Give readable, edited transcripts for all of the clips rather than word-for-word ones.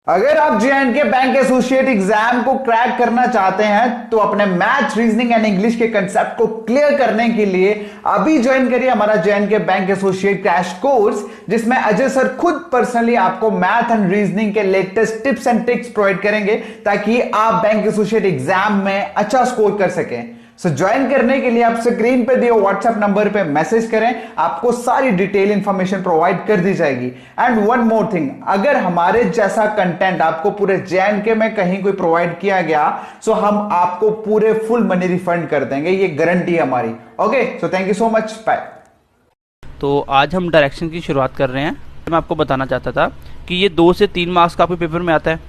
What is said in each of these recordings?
अगर आप जे&के bank associate exam को क्रैक करना चाहते हैं तो अपने मैथ, रीजनिंग एंड इंग्लिश के कंसेप्ट को क्लियर करने के लिए अभी ज्वाइन करिए हमारा जे&के बैंक एसोसिएट क्रैश कोर्स, जिसमें अजय सर खुद पर्सनली आपको मैथ एंड रीजनिंग के latest tips and tricks provide करेंगे ताकि आप बैंक एसोसिएट एग्जाम में अच्छा स्कोर कर सकें। सो ज्वाइन करने के लिए आप स्क्रीन पे दिए व्हाट्सएप नंबर पे मैसेज करें, आपको सारी डिटेल इंफॉर्मेशन प्रोवाइड कर दी जाएगी। एंड वन मोर थिंग, अगर हमारे जैसा कंटेंट आपको पूरे जे&के में कहीं कोई प्रोवाइड किया गया सो हम आपको पूरे फुल मनी रिफंड कर देंगे, ये गारंटी है हमारी। Okay, so thank you so much, bye. तो आज हम डायरेक्शन की शुरुआत कर रहे हैं। मैं आपको बताना चाहता था कि ये 2 से 3 मार्क्स का आपके पेपर में आता है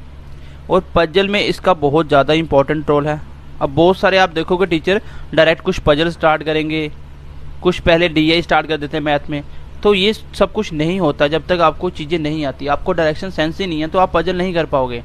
और पजल में इसका बहुत ज़्यादा इंपॉर्टेंट रोल है। अब बहुत सारे आप देखोगे टीचर डायरेक्ट कुछ पजल स्टार्ट करेंगे, कुछ पहले डीआई स्टार्ट कर देते हैं मैथ में। तो ये सब कुछ नहीं होता जब तक आपको चीज़ें नहीं आती, आपको डायरेक्शन सेंस ही नहीं है तो आप पजल नहीं कर पाओगे।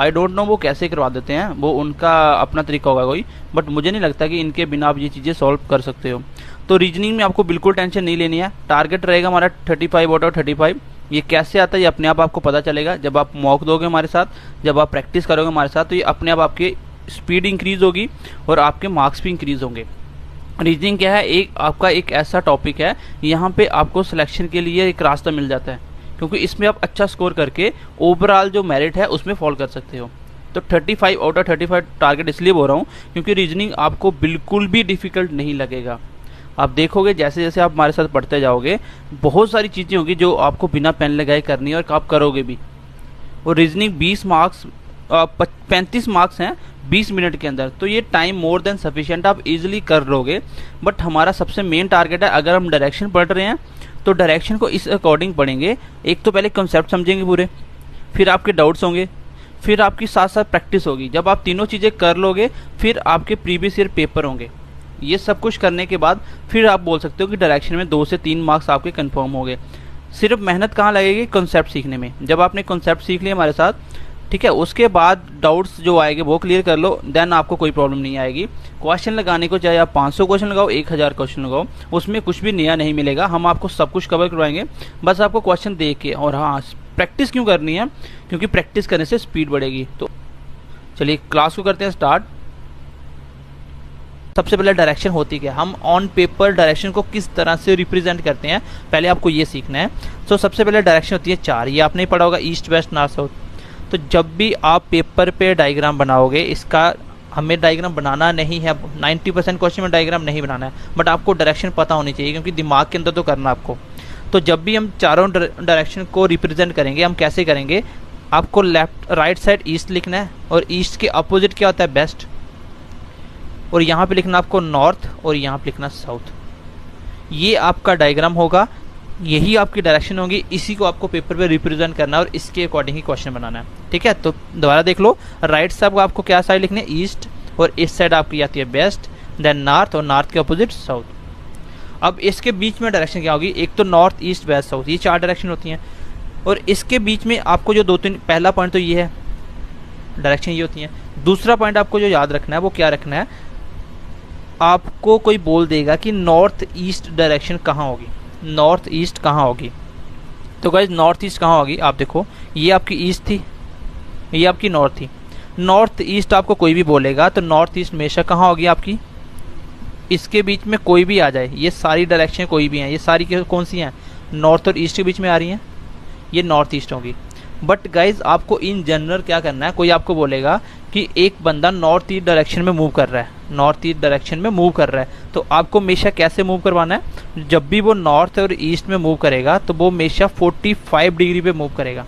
आई डोंट नो वो कैसे करवा देते हैं, वो उनका अपना तरीका होगा कोई, बट मुझे नहीं लगता कि इनके बिना आप ये चीज़ें सॉल्व कर सकते हो। तो रीजनिंग में आपको बिल्कुल टेंशन नहीं लेनी है। टारगेट रहेगा हमारा 35 आउट ऑफ 35। ये कैसे आता है ये अपने आप आपको पता चलेगा जब आप मॉक दोगे हमारे साथ, जब आप प्रैक्टिस करोगे हमारे साथ, तो ये अपने आप आपके स्पीड इंक्रीज होगी और आपके मार्क्स भी इंक्रीज होंगे। रीजनिंग क्या है, एक आपका एक ऐसा टॉपिक है यहाँ पे आपको सिलेक्शन के लिए एक रास्ता मिल जाता है, क्योंकि इसमें आप अच्छा स्कोर करके ओवरऑल जो मेरिट है उसमें फॉल कर सकते हो। तो 35 आउट ऑफ 35 टारगेट इसलिए बोल रहा हूँ क्योंकि रीजनिंग आपको बिल्कुल भी डिफिकल्ट नहीं लगेगा। आप देखोगे जैसे जैसे आप हमारे साथ पढ़ते जाओगे बहुत सारी चीज़ें होंगी जो आपको बिना पेन लगाए करनी है और आप करोगे भी। और रीजनिंग 20 मार्क्स 35 मार्क्स हैं 20 मिनट के अंदर, तो ये टाइम मोर देन सफिशिएंट, आप इजीली कर लोगे। बट हमारा सबसे मेन टारगेट है, अगर हम डायरेक्शन पढ़ रहे हैं तो डायरेक्शन को इस अकॉर्डिंग पढ़ेंगे। एक तो पहले कंसेप्ट समझेंगे पूरे, फिर आपके डाउट्स होंगे, फिर आपकी साथ साथ प्रैक्टिस होगी। जब आप तीनों चीज़ें कर लोगे फिर आपके प्रीवियस ईयर पेपर होंगे। ये सब कुछ करने के बाद फिर आप बोल सकते हो कि डायरेक्शन में 2 से 3 मार्क्स आपके कंफर्म हो गए। सिर्फ मेहनत कहाँ लगेगी, कॉन्सेप्ट सीखने में। जब आपने कॉन्सेप्ट सीख लिया हमारे साथ, ठीक है, उसके बाद डाउट्स जो आएंगे वो क्लियर कर लो, देन आपको कोई प्रॉब्लम नहीं आएगी। क्वेश्चन लगाने को चाहे आप 500 क्वेश्चन लगाओ, 1000 क्वेश्चन लगाओ, उसमें कुछ भी नया नहीं मिलेगा। हम आपको सब कुछ कवर करवाएंगे, बस आपको क्वेश्चन देख के। और हाँ, प्रैक्टिस क्यों करनी है, क्योंकि प्रैक्टिस करने से स्पीड बढ़ेगी। तो चलिए क्लास को करते हैं स्टार्ट। सबसे पहले डायरेक्शन होती क्या, हम ऑन पेपर डायरेक्शन को किस तरह से रिप्रेजेंट करते हैं पहले आपको ये सीखना है। तो सबसे पहले डायरेक्शन होती है 4, ये आपने पढ़ा होगा, ईस्ट वेस्ट नॉर्थ साउथ। तो जब भी आप पेपर पे डायग्राम बनाओगे, इसका हमें डायग्राम बनाना नहीं है, 90% क्वेश्चन में डायग्राम नहीं बनाना है, बट आपको डायरेक्शन पता होनी चाहिए क्योंकि दिमाग के अंदर तो करना आपको। तो जब भी हम चारों डायरेक्शन को रिप्रेजेंट करेंगे, हम कैसे करेंगे, आपको लेफ्ट राइट साइड ईस्ट लिखना है और ईस्ट के अपोजिट क्या होता है, वेस्ट। और यहाँ पे लिखना आपको नॉर्थ और यहाँ पे लिखना साउथ। ये आपका डायग्राम होगा, यही आपकी डायरेक्शन होगी, इसी को आपको पेपर पे रिप्रेजेंट करना है और इसके अकॉर्डिंग ही क्वेश्चन बनाना है। ठीक है, तो दोबारा देख लो, राइट साइड आपको क्या साइड लिखने, ईस्ट, और इस साइड आपकी आती है वेस्ट, देन नॉर्थ, और नॉर्थ के अपोजिट साउथ। अब इसके बीच में डायरेक्शन क्या होगी, एक तो नॉर्थ ईस्ट वेस्ट साउथ, ये 4 डायरेक्शन होती हैं। और इसके बीच में आपको जो 2-3, पहला पॉइंट तो ये है, डायरेक्शन ये होती है। दूसरा पॉइंट आपको जो याद रखना है वो क्या रखना है, आपको कोई बोल देगा कि नॉर्थ ईस्ट डायरेक्शन कहाँ होगी, नॉर्थ ईस्ट कहाँ होगी। तो गाइस नॉर्थ ईस्ट कहाँ होगी, आप देखो, ये आपकी ईस्ट थी, ये आपकी नॉर्थ थी। नॉर्थ ईस्ट आपको कोई भी बोलेगा तो नॉर्थ ईस्ट हमेशा कहाँ होगी आपकी, इसके बीच में कोई भी आ जाए, ये सारी डायरेक्शन कोई भी हैं, ये सारी कौन सी हैं, नॉर्थ और ईस्ट के बीच में आ रही हैं, ये नॉर्थ ईस्ट होगी। बट गाइज आपको इन जनरल क्या करना है, कोई आपको बोलेगा कि एक बंदा नॉर्थ ईस्ट डायरेक्शन में मूव कर रहा है, नॉर्थ ईस्ट डायरेक्शन में मूव कर रहा है, तो आपको हमेशा कैसे मूव करवाना है, जब भी वो नॉर्थ और ईस्ट में मूव करेगा तो वो हमेशा 45 डिग्री पे मूव करेगा।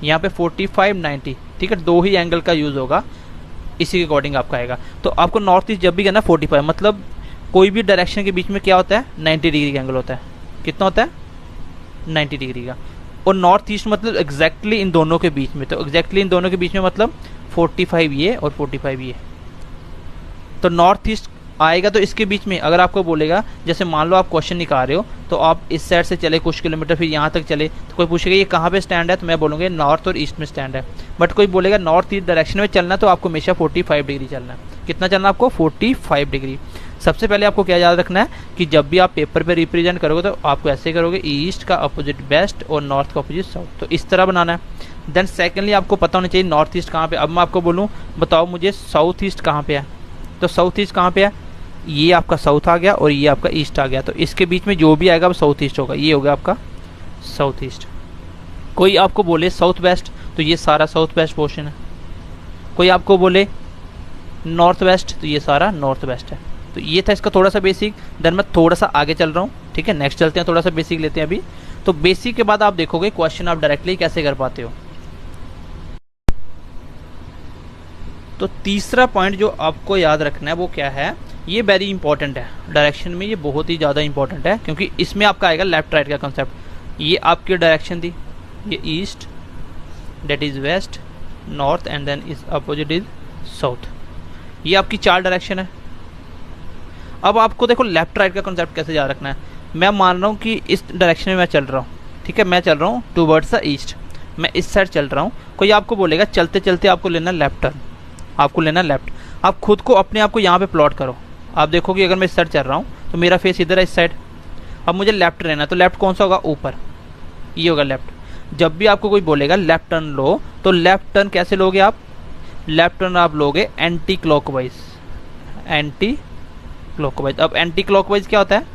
यहाँ पे 45, 90, ठीक है, 2 ही एंगल का यूज़ होगा, इसी के अकॉर्डिंग आपका आएगा। तो आपको नॉर्थ ईस्ट जब भी करना 45, मतलब कोई भी डायरेक्शन के बीच में क्या होता है, 90 डिग्री का एंगल होता है। कितना होता है, 90 डिग्री का। और नॉर्थ ईस्ट मतलब एग्जैक्टली इन दोनों के बीच में, तो एग्जैक्टली इन दोनों के बीच में मतलब 45 ये और 45 ये। तो नॉर्थ ईस्ट आएगा तो इसके बीच में अगर आपको बोलेगा, जैसे मान लो आप क्वेश्चन निकाल रहे हो तो आप इस साइड से चले कुछ किलोमीटर, फिर यहाँ तक चले, तो कोई पूछेगा ये कहाँ पे स्टैंड है, तो मैं बोलूँगा नॉर्थ और ईस्ट में स्टैंड है। बट कोई बोलेगा नॉर्थ ईस्ट डायरेक्शन में चलना, तो आपको हमेशा 45 डिग्री चलना है। कितना चलना आपको, 45 डिग्री। सबसे पहले आपको क्या याद रखना है कि जब भी आप पेपर पे रिप्रेजेंट करोगे तो आपको ऐसे करोगे, ईस्ट का अपोजिट वेस्ट और नॉर्थ का अपोजिट साउथ, तो इस तरह बनाना है। देन सेकेंडली आपको पता होना चाहिए नॉर्थ ईस्ट कहाँ पे। अब मैं आपको बोलूँ बताओ मुझे साउथ ईस्ट कहाँ पे है, तो साउथ ईस्ट कहाँ पे है, ये आपका साउथ आ गया और ये आपका ईस्ट आ गया, तो इसके बीच में जो भी आएगा वो साउथ ईस्ट होगा, ये होगा आपका साउथ ईस्ट। कोई आपको बोले साउथ वेस्ट तो ये सारा साउथ वेस्ट पोर्शन है, कोई आपको बोले नॉर्थ वेस्ट तो ये सारा नॉर्थ वेस्ट है। तो ये था इसका थोड़ा सा बेसिक। देन मैं थोड़ा सा आगे चल रहा हूँ, ठीक है, नेक्स्ट चलते हैं, थोड़ा सा बेसिक लेते हैं अभी। तो बेसिक के बाद आप देखोगे क्वेश्चन आप डायरेक्टली कैसे कर पाते हो। तो तीसरा पॉइंट जो आपको याद रखना है वो क्या है, ये वेरी इंपॉर्टेंट है डायरेक्शन में, ये बहुत ही ज़्यादा इंपॉर्टेंट है क्योंकि इसमें आपका आएगा लेफ्ट राइट का कंसेप्ट। ये आपकी डायरेक्शन थी, ये east, that is west, north and then is opposite is south, ये आपकी 4 डायरेक्शन है। अब आपको देखो लेफ्ट राइट का कंसेप्ट कैसे याद रखना है। मैं मान रहा हूँ कि इस डायरेक्शन में मैं चल रहा हूँ, ठीक है, मैं चल रहा हूँ टूवर्ड्स द ईस्ट, मैं इस साइड चल रहा हूँ। कोई आपको बोलेगा चलते चलते आपको लेना लेफ्ट टर्न, आपको लेना लेफ्ट। आप खुद को अपने आप को यहाँ पे प्लॉट करो, आप देखो कि अगर मैं इस साइड चल रहा हूँ तो मेरा फेस इधर है इस साइड, अब मुझे लेफ्ट लेना है, तो लेफ्ट कौन सा होगा, ऊपर, ये होगा लेफ्ट। जब भी आपको कोई बोलेगा लेफ्ट टर्न लो तो लेफ्ट टर्न कैसे लोगे आप, लेफ्ट टर्न आप लोगे एंटी क्लॉकवाइज, एंटी क्लॉकवाइज। अब एंटी क्लॉकवाइज क्या होता है,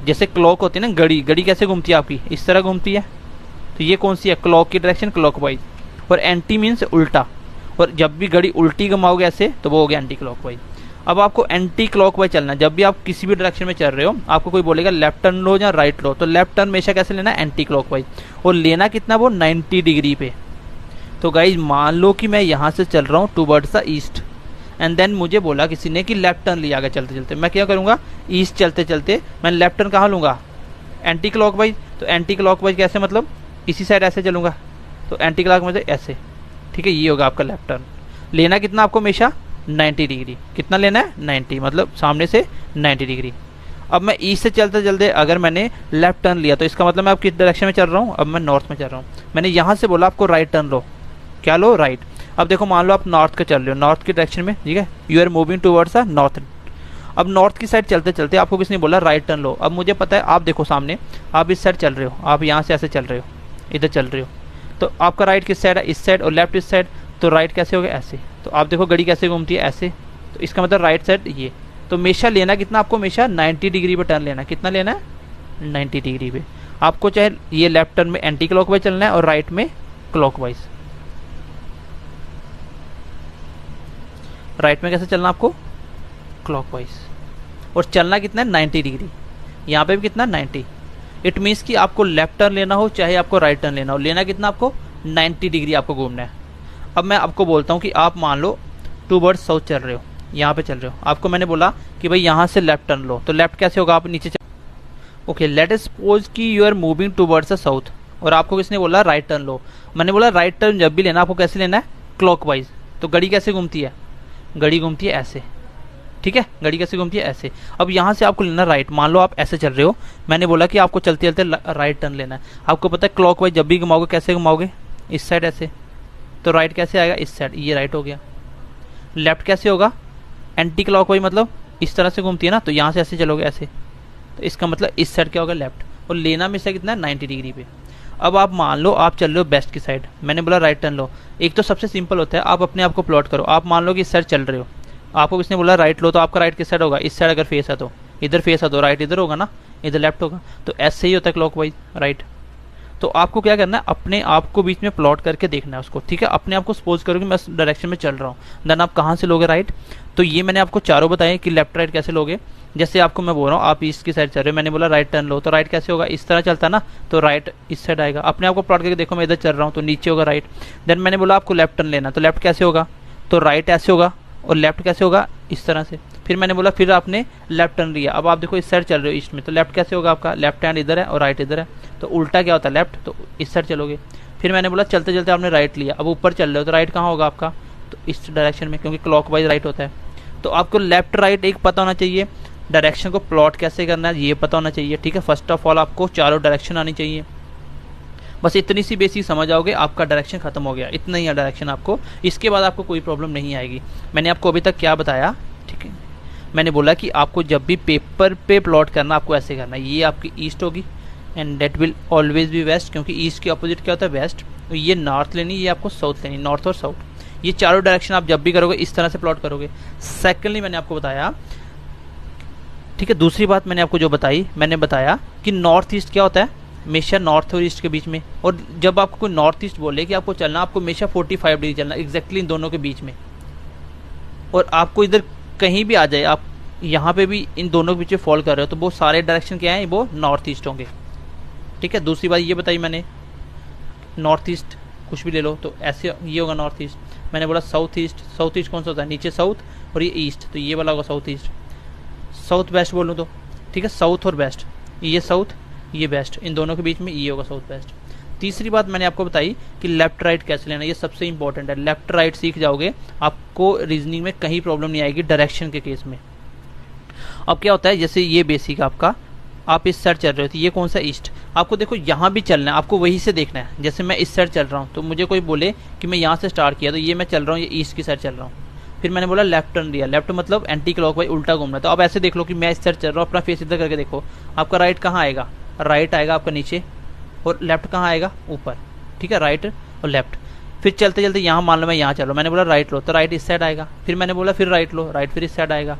जैसे क्लॉक होती है ना, घड़ी, घड़ी कैसे घूमती है आपकी, इस तरह घूमती है, तो ये कौन सी है, क्लॉक की डायरेक्शन क्लॉकवाइज। और एंटी मीन्स उल्टा, और जब भी घड़ी उल्टी घुमाओगे ऐसे तो वो हो गया एंटी क्लॉकवाइज। अब आपको एंटी क्लॉकवाइज चलना है, जब भी आप किसी भी डायरेक्शन में चल रहे हो आपको कोई बोलेगा लेफ्ट टर्न लो या राइट लो, तो लेफ्ट टर्न हमेशा कैसे लेना है, एंटी क्लॉकवाइज, और लेना कितना, वो 90 डिग्री पे। तो गाइज मान लो कि मैं यहाँ से चल रहा हूँ towards the east and then मुझे बोला किसी ने कि लेफ्ट टर्न लिया गया चलते चलते, मैं क्या करूँगा, ईस्ट चलते चलते मैं लेफ्ट टर्न कहाँ लूँगा, एंटी क्लॉकवाइज। तो एंटी क्लॉकवाइज कैसे, मतलब इसी साइड ऐसे चलूँगा, तो एंटी क्लॉकवाइज ऐसे, ठीक है, ये होगा आपका लेफ्ट टर्न। लेना कितना आपको, हमेशा 90 डिग्री, कितना लेना है, 90, मतलब सामने से 90 डिग्री। अब मैं ईस्ट से चलते चलते अगर मैंने लेफ्ट टर्न लिया तो इसका मतलब मैं अब किस डायरेक्शन में चल रहा हूँ, अब मैं नॉर्थ में चल रहा हूँ। मैंने यहाँ से बोला आपको राइट टर्न लो, क्या लो, राइट। अब देखो मान लो आप नॉर्थ के चल रहे हो, नॉर्थ की डायरेक्शन में, ठीक है, you are moving towards the north. अब नॉर्थ की साइड चलते चलते आपको किसने बोला राइट टर्न लो। अब मुझे पता है, आप देखो सामने, आप इस साइड चल रहे हो, आप यहाँ से ऐसे चल रहे हो, इधर चल रहे हो, तो आपका राइट किस साइड है, इस साइड, और लेफ्ट इस साइड, तो राइट कैसे हो गया, ऐसे। तो आप देखो घड़ी कैसे घूमती है, ऐसे, तो इसका मतलब राइट साइड ये। तो हमेशा लेना कितना आपको, हमेशा 90 डिग्री पे टर्न लेना, कितना लेना है, 90 डिग्री पे। आपको चाहे ये लेफ्ट टर्न में एंटी क्लॉकवाइज चलना है और राइट में क्लॉकवाइज। राइट में कैसे चलना आपको, क्लॉकवाइज, और चलना कितना है, 90 डिग्री। यहाँ पे भी कितना, 90। इट मीन्स कि आपको लेफ्ट टर्न लेना हो चाहे आपको राइट टर्न लेना हो, लेना कितना आपको, 90 डिग्री आपको घूमना है। अब मैं आपको बोलता हूँ कि आप मान लो टूवर्ड्स साउथ चल रहे हो, यहाँ पे चल रहे हो, आपको मैंने बोला कि भाई यहाँ से लेफ्ट टर्न लो, तो लेफ्ट कैसे होगा, आप नीचे चल। ओके, लेट अस सपोज कि you are moving towards the south और आपको किसने बोला राइट टर्न लो। मैंने बोला राइट टर्न जब भी लेना आपको कैसे लेना है, क्लॉकवाइज। तो घड़ी कैसे घूमती है, घड़ी घूमती है ऐसे, ठीक है, घड़ी कैसे घूमती है ऐसे। अब यहाँ से आपको लेना राइट, मान लो आप ऐसे चल रहे हो, मैंने बोला कि आपको चलते चलते राइट टर्न लेना है। आपको पता है क्लॉकवाइज जब भी घुमाओगे कैसे घुमाओगे, इस साइड ऐसे, तो राइट कैसे आएगा, इस साइड, ये राइट हो गया। लेफ्ट कैसे होगा, एंटी क्लॉकवाइज, मतलब इस तरह से घूमती है ना, तो यहाँ से ऐसे चलोगे ऐसे, तो इसका मतलब इस साइड क्या होगा, लेफ्ट। और लेना में से कितना है, 90 डिग्री पे। अब आप मान लो आप चल रहे हो वेस्ट की साइड, मैंने बोला राइट टर्न लो। एक तो सबसे सिंपल होता है, आप अपने आप को प्लॉट करो। आप मान लो कि इस साइड चल रहे हो, आपको किसने बोला राइट लो, तो आपका राइट किस साइड होगा, इस साइड अगर फेस है तो इधर फेस है तो राइट इधर होगा ना, इधर लेफ्ट होगा। तो ऐसे ही होता है क्लॉकवाइज, राइट। तो आपको क्या करना है, अपने आप को बीच में प्लॉट करके देखना है उसको, ठीक है। अपने आप को सपोज करो कि मैं इस डायरेक्शन में चल रहा हूँ, देन आप कहाँ से लोगे, राइट। तो ये मैंने आपको चारों बताए कि लेफ्ट राइट कैसे लोगे। जैसे आपको मैं बोल रहा हूँ आप ईस्ट की साइड चल रहे हो, मैंने बोला राइट टर्न लो, तो राइट कैसे होगा, इस तरह चलता ना, तो राइट इस साइड आएगा। अपने आप को प्लॉट करके देखो, मैं इधर चल रहा हूँ तो नीचे होगा राइट। देन मैंने बोला आपको लेफ्ट टर्न लेना, तो लेफ्ट कैसे होगा, तो राइट ऐसे होगा, और लेफ्ट कैसे होगा, इस तरह से। फिर मैंने बोला फिर आपने लेफ्ट टर्न लिया, अब आप देखो इस साइड चल रहे हो ईस्ट में, तो लेफ्ट कैसे होगा आपका, लेफ्ट हैंड इधर है और राइट इधर है, तो उल्टा क्या होता है, लेफ्ट, तो इस साइड चलोगे। फिर मैंने बोला चलते चलते आपने राइट लिया, अब ऊपर चल रहे हो तो राइट कहाँ होगा आपका, तो इस डायरेक्शन में, क्योंकि क्लॉकवाइज राइट होता है। तो आपको लेफ्ट राइट एक पता होना चाहिए, डायरेक्शन को प्लॉट कैसे करना है ये पता होना चाहिए, ठीक है। फर्स्ट ऑफ ऑल आपको चारों डायरेक्शन आनी चाहिए, बस इतनी सी बेसिक समझ आओगे आपका डायरेक्शन खत्म हो गया, इतना ही है डायरेक्शन आपको। इसके बाद आपको कोई प्रॉब्लम नहीं आएगी। मैंने आपको अभी तक क्या बताया, ठीक है, मैंने बोला कि आपको जब भी पेपर पे प्लॉट करना आपको ऐसे करना है, ये आपकी ईस्ट होगी and that will always be west, क्योंकि ईस्ट के अपोजिट क्या होता है वेस्ट। तो ये नॉर्थ लेनी, ये आपको साउथ लेनी, नॉर्थ और साउथ। ये चारों डायरेक्शन आप जब भी करोगे इस तरह से प्लॉट करोगे। सेकेंडली मैंने आपको बताया, ठीक है, दूसरी बात मैंने आपको जो बताई, मैंने बताया कि नॉर्थ ईस्ट क्या होता है, हमेशा नॉर्थ और ईस्ट के बीच में। और जब आपको कोई नॉर्थ ईस्ट बोले कि आपको चलना, आपको हमेशा 45 डिग्री चलना एग्जैक्टली इन दोनों के बीच में। और आपको इधर कहीं भी आ जाए, आप यहाँ पे भी इन दोनों के बीच में फॉल कर रहे हो, तो वो सारे डायरेक्शन क्या हैं, वो नॉर्थ ईस्ट होंगे। ठीक है, दूसरी बात ये बताई मैंने, नॉर्थ ईस्ट कुछ भी ले लो तो ऐसे ये होगा नॉर्थ ईस्ट। मैंने बोला साउथ ईस्ट, साउथ ईस्ट कौन सा होता है, नीचे साउथ और ये ईस्ट, तो ये वाला होगा साउथ ईस्ट। साउथ वेस्ट बोलूँ तो ठीक है, साउथ और वेस्ट, ये साउथ ये वेस्ट, इन दोनों के बीच में ये होगा साउथ वेस्ट। तीसरी बात मैंने आपको बताई कि लेफ्ट राइट कैसे लेना, ये सबसे इंपॉर्टेंट है। लेफ्ट राइट सीख जाओगे, आपको रीजनिंग में कहीं प्रॉब्लम नहीं आएगी डायरेक्शन के केस में। अब क्या होता है, जैसे ये बेसिक आपका, आप इस साइड चल रहे हो तो ये कौन सा ईस्ट, आपको देखो यहाँ भी चलना है, आपको वहीं से देखना है। जैसे मैं इस साइड चल रहा हूँ तो मुझे कोई बोले कि मैं यहाँ से स्टार्ट किया, तो ये मैं चल रहा हूँ, ये ईस्ट की साइड चल रहा हूँ। फिर मैंने बोला लेफ्ट टर्न लिया, लेफ्ट मतलब एंटी क्लॉकवाइज उल्टा घूमना। तो अब ऐसे देख लो कि मैं इस साइड चल रहा हूँ, अपना फेस इधर करके देखो, आपका राइट कहाँ आएगा, राइट आएगा आपका नीचे, और लेफ्ट कहाँ आएगा ऊपर। ठीक है, राइट और लेफ्ट। फिर चलते चलते यहाँ मान लो मैं यहाँ चल रहा हूँ, मैंने बोला राइट लो, तो राइट इस साइड आएगा। फिर मैंने बोला फिर राइट लो, राइट फिर इस साइड आएगा।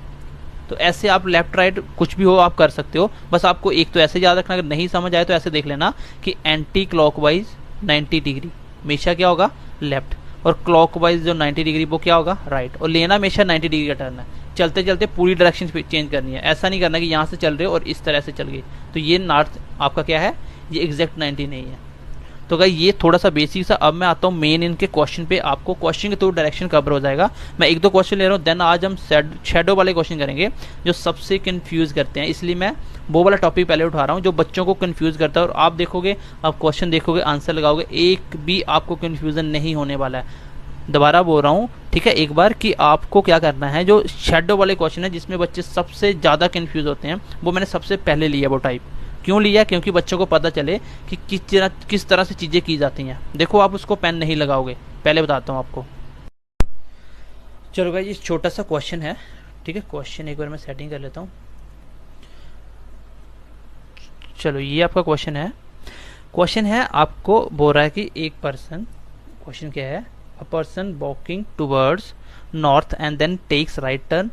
तो ऐसे आप लेफ्ट राइट कुछ भी हो आप कर सकते हो। बस आपको एक तो ऐसे याद रखना, अगर नहीं समझ आए तो ऐसे देख लेना कि एंटी क्लॉकवाइज 90 डिग्री हमेशा क्या होगा, लेफ्ट, और क्लॉकवाइज जो 90 डिग्री वो क्या होगा, राइट। और लेना हमेशा 90 डिग्री का टर्न है। चलते चलते पूरी डायरेक्शन चेंज करनी है, ऐसा नहीं करना कि यहाँ से चल रहे हो और इस तरह से चल गए, तो ये नॉर्थ आपका क्या है, ये एग्जैक्ट 90 नहीं है। तो गाइस ये थोड़ा सा बेसिक सा। अब मैं आता हूँ मेन इनके क्वेश्चन पे, आपको क्वेश्चन के थ्रू डायरेक्शन कवर हो जाएगा। मैं एक दो क्वेश्चन ले रहा हूँ, देन आज हम शेडो वाले क्वेश्चन करेंगे जो सबसे कंफ्यूज करते हैं, इसलिए मैं वो वाला टॉपिक पहले उठा रहा हूँ जो बच्चों को कंफ्यूज करता है। और आप देखोगे, आप क्वेश्चन देखोगे, आंसर लगाओगे, एक भी आपको कंफ्यूजन नहीं होने वाला है। दोबारा बोल रहा हूँ, ठीक है, एक बार, कि आपको क्या करना है, जो शेडो वाले क्वेश्चन है जिसमें बच्चे सबसे ज़्यादा कंफ्यूज होते हैं, वो मैंने सबसे पहले लिया वो टाइप। क्यों लिया, क्योंकि बच्चों को पता चले कि किस तरह से चीज़ें की जाती हैं। देखो आप उसको पेन नहीं लगाओगे, पहले बताता हूँ आपको। चलो भाई, ये छोटा सा क्वेश्चन है, ठीक है, क्वेश्चन एक बार मैं सेटिंग कर लेता हूँ। चलो ये आपका क्वेश्चन है, आपको बोल रहा है कि एक पर्सन, क्वेश्चन क्या है, a person walking towards north and then takes right turn,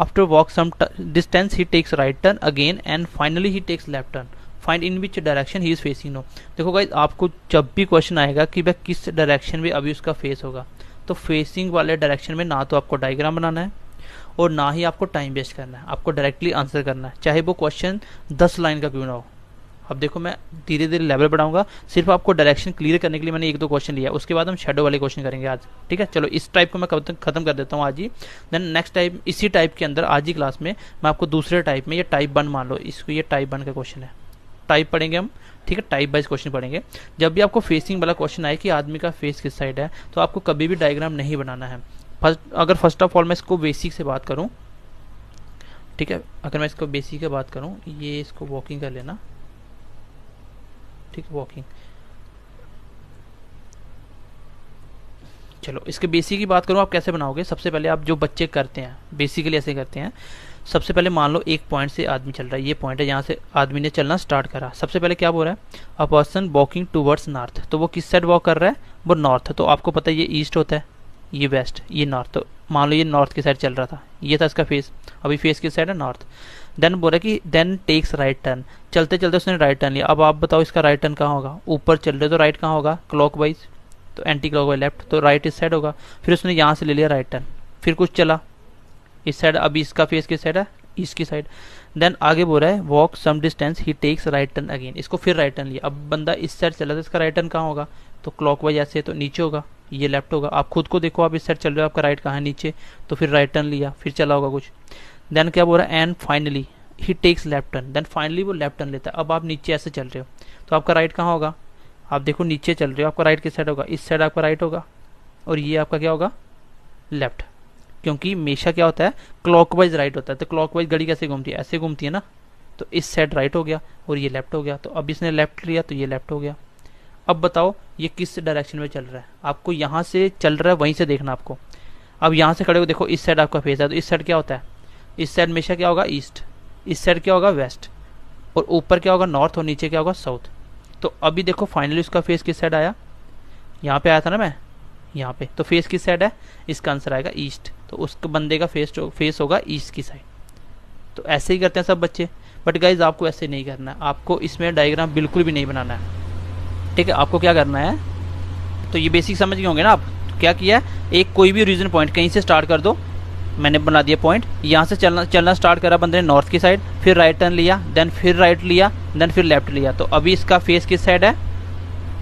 after walk some distance he takes right turn again and finally he takes left turn, find in which direction he is facing now। देखो guys, आपको जब भी question आएगा कि भाई किस direction में अभी उसका फेस होगा, तो फेसिंग वाले डायरेक्शन में ना तो आपको डायग्राम बनाना है और ना ही आपको टाइम वेस्ट करना है, आपको डायरेक्टली आंसर करना है, चाहे वो क्वेश्चन 10 लाइन का क्यों ना हो। अब देखो मैं धीरे धीरे लेवल बढ़ाऊंगा, सिर्फ आपको डायरेक्शन क्लियर करने के लिए मैंने एक दो क्वेश्चन लिया, उसके बाद हम शेडो वाले क्वेश्चन करेंगे आज। ठीक है, चलो इस टाइप को मैं खत्म कर देता हूँ आज ही। देन नेक्स्ट टाइप, इसी टाइप के अंदर आज ही क्लास में मैं आपको दूसरे टाइप में, ये टाइप 1 मान लो इसको, ये टाइप 1 का क्वेश्चन है, टाइप पढ़ेंगे हम। ठीक है, टाइप वाइज क्वेश्चन पढ़ेंगे। जब भी आपको फेसिंग वाला क्वेश्चन आए कि आदमी का फेस किस साइड है, तो आपको कभी भी डायग्राम नहीं बनाना है। फर्स्ट ऑफ ऑल मैं इसको बेसिक से बात करूँ, ठीक है, अगर मैं इसको बेसिक से बात करूँ, ये इसको वॉकिंग कर लेना, ठीक है, वॉकिंग। चलो इसके बेसिक की बात करूँ, आप कैसे बनाओगे। सबसे पहले आप जो बच्चे करते हैं बेसिकली ऐसे करते हैं, सबसे पहले मान लो एक पॉइंट से आदमी चल रहा है, ये पॉइंट है जहाँ से आदमी ने चलना स्टार्ट करा। सबसे पहले क्या बोल रहा है, a person walking towards north, तो वो किस साइड वॉक कर रहा है, वो नॉर्थ। तो आपको पता है ये ईस्ट होता है, ये वेस्ट, ये नॉर्थ। तो मान लो ये नॉर्थ की साइड चल रहा था, ये था इसका फेस, अभी फेस किस साइड है, नॉर्थ। देन बोल रहा है कि देन टेक्स राइट टर्न, चलते चलते उसने राइट टर्न लिया। अब आप बताओ इसका राइट टर्न कहाँ होगा, ऊपर चल रहे तो राइट कहाँ होगा, क्लॉकवाइज, तो एंटी क्लॉकवाइज लेफ्ट, तो राइट इस साइड होगा। फिर उसने यहाँ से ले लिया राइट टर्न, फिर कुछ चला इस साइड, अभी इसका फेस किस साइड है, ईस्ट की साइड। देन आगे बोल रहा है वॉक सम डिस्टेंस ही टेक्स राइट टर्न अगेन, इसको फिर राइट टर्न लिया। अब बंदा इस साइड चला तो इसका राइट टर्न कहाँ होगा, तो क्लॉकवाइज ऐसे, तो नीचे होगा, ये लेफ्ट होगा। आप खुद को देखो, आप इस साइड चल रहे हो, आपका राइट कहाँ है, नीचे, तो फिर राइट टर्न लिया, फिर चला होगा कुछ। देन क्या बोल रहा है, and finally he takes left turn, then finally वो लेफ्ट टर्न लेता है। अब आप नीचे ऐसे चल रहे हो, तो आपका राइट कहाँ होगा, आप देखो नीचे चल रहे हो, आपका राइट किस साइड होगा, इस साइड आपका राइट होगा, और ये आपका क्या होगा, लेफ्ट। क्योंकि हमेशा क्या होता है, क्लॉकवाइज राइट होता है। तो क्लॉकवाइज घड़ी कैसे घूमती है, ऐसे घूमती है ना, तो इस साइड राइट हो गया और ये लेफ्ट हो गया। तो अब इसने लेफ्ट लिया तो ये लेफ्ट हो गया। अब बताओ ये किस डायरेक्शन में चल रहा है, आपको यहाँ से चल रहा है वहीं से देखना आपको। अब यहाँ से खड़े हो, देखो इस साइड आपका फेस है, तो इस साइड क्या होता है, इस साइड हमेशा क्या होगा ईस्ट, इस साइड क्या होगा वेस्ट, और ऊपर क्या होगा नॉर्थ, और नीचे क्या होगा साउथ। तो अभी देखो फाइनली उसका फेस किस साइड आया, यहाँ पे आया था ना मैं, यहाँ पे, तो फेस किस साइड है, इसका आंसर आएगा ईस्ट। तो उस बंदे का फेस होगा ईस्ट की साइड। तो ऐसे ही करते हैं सब बच्चे, बट गाइज आपको ऐसे नहीं करना है, आपको इसमें डायग्राम बिल्कुल भी नहीं बनाना है, ठीक है। आपको क्या करना है, तो ये बेसिक समझ गए होंगे ना आप। क्या किया है, एक कोई भी रीजन पॉइंट कहीं से स्टार्ट कर दो, मैंने बना दिया पॉइंट, यहाँ से चलना स्टार्ट करा बंदे ने नॉर्थ की साइड, फिर राइट टर्न लिया, देन फिर राइट लिया, देन फिर लेफ्ट लिया। तो अभी इसका फेस किस साइड है